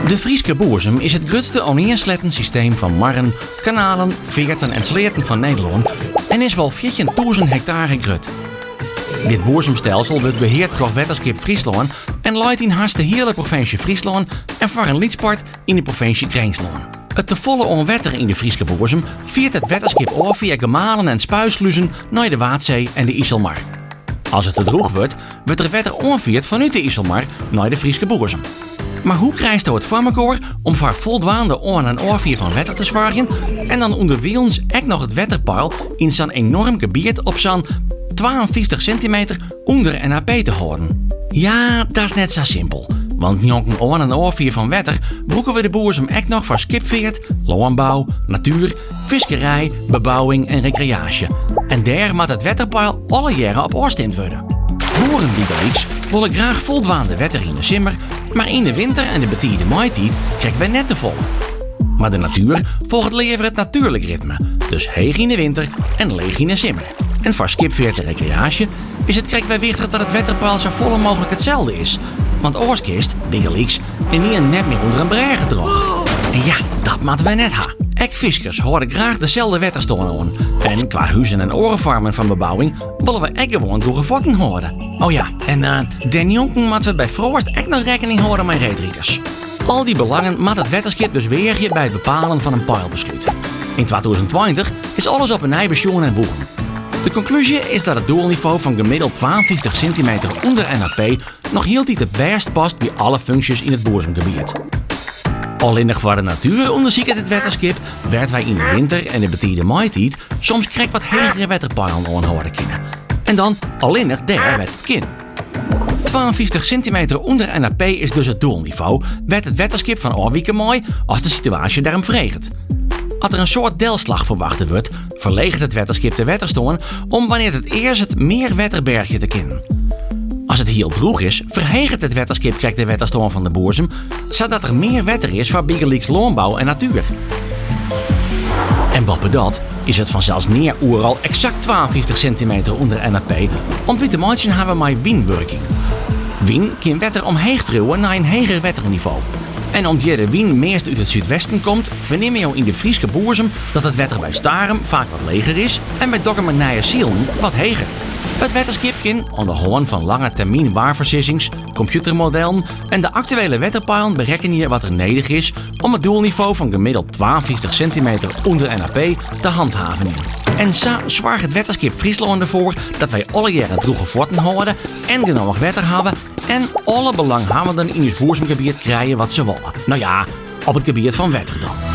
De Frieske boerzem is het grootste oneerslettensysteem van marren, kanalen, veerten en sleerten van Nederland en is wel 14.000 hectare groot. Dit boerzemstelsel wordt beheerd door Wetterskip Friesland en leidt in haast de hele provincie Friesland en voor een lidspart in de provincie Rijnland. Het te volle onwetter in de Frieske boerzem viert het Wetterskip oor via gemalen en spuisluizen naar de Waadzee en de IJsselmar. Als het te droog wordt er wetter onvierd vanuit de IJsselmar naar de Frieske boerzem. Maar hoe krijgt het voor elkaar om voor voldwaande oor en oorvier van wetter te zwaarjen en dan onderwijls ook nog het wetterpeil in zo'n enorm gebied op zo'n 52 centimeter onder NAP te houden? Ja, dat is net zo simpel. Want jonken oor en oorvier van wetter broeken we de boerzem ook nog voor skipveert, landbouw, natuur, visserij, bebouwing en recreatie. En daar moet het wetterpeil alle jaren op oorstind worden. Boeren die willen graag voldwaande wetter in de simmer, maar in de winter en de betierde maaitijd krijgen we net te vol. Maar de natuur volgt liever het natuurlijk ritme, dus heeg in de winter en leeg in de simmer. En voor skipveert en recreatie is het krijg wij wichtig dat het wetterpeil zo vol mogelijk hetzelfde is. Want oorskist, diggerlijks, en niet een net meer onder een brei droog. En ja, dat moeten wij net ha. Ekviskers horen graag dezelfde wetterstoren aan. En qua huizen en orenfarmen van bebouwing willen we ook gewoon door gevotten houden. Oh ja, en den jonken moeten we bij Frost ook nog rekening houden met reetriekers. Al die belangen moet het wetterskip dus weerje bij het bepalen van een peilbesluit. In 2020 is alles op een nijbesjongen en woegen. De conclusie is dat het doelniveau van gemiddeld 52 centimeter onder NAP nog heel het best past bij alle functies in het boerzemgebied. Alleen voor de natuur onderzoekt het wetterskip werd wij in de winter en de betierde maaitijd soms krijg wat hegere wetterpeilen aanhouden kunnen. En dan alleen nog daar werd het kind. 52 centimeter onder NAP is dus het doelniveau, werd het wetterskip van oorwieken mooi als de situatie daarom vreegt. Als er een soort delslag verwacht wordt, verleegt het wetterskip de wetterstoorn om wanneer het eerst het meer wetterbergje te kennen. Als het heel droog is, verheegt het wetterskip krijgt de wetterstoorn van de boerzem, zodat er meer wetter is voor biggeliks landbouw en natuur. En boven dat is het vanzelfs neer al exact 52 centimeter onder NAP, om wie te maken hebben we met windwerking. Wind kan wetter omheen truwen naar een hoger wetterniveau. En omdat de wind meest uit het zuidwesten komt, verneem je in de Frieske boerzem dat het wetter bij Starem vaak wat leger is en bij Dokkum en Nijenzielen wat heger. Het wetterskip kan, aan de hand van lange termijn waarversissings, computermodellen en de actuele wetterpeilen berekenen je wat er nodig is om het doelniveau van gemiddeld 52 centimeter onder NAP te handhaven. En zo zwaagt het wetterskip Friesland ervoor dat wij alle jaren droege forten houden en genoeg wetter hebben en alle belanghebbenden in het boerzemgebied krijgen wat ze willen. Nou ja, op het gebied van wetter dan.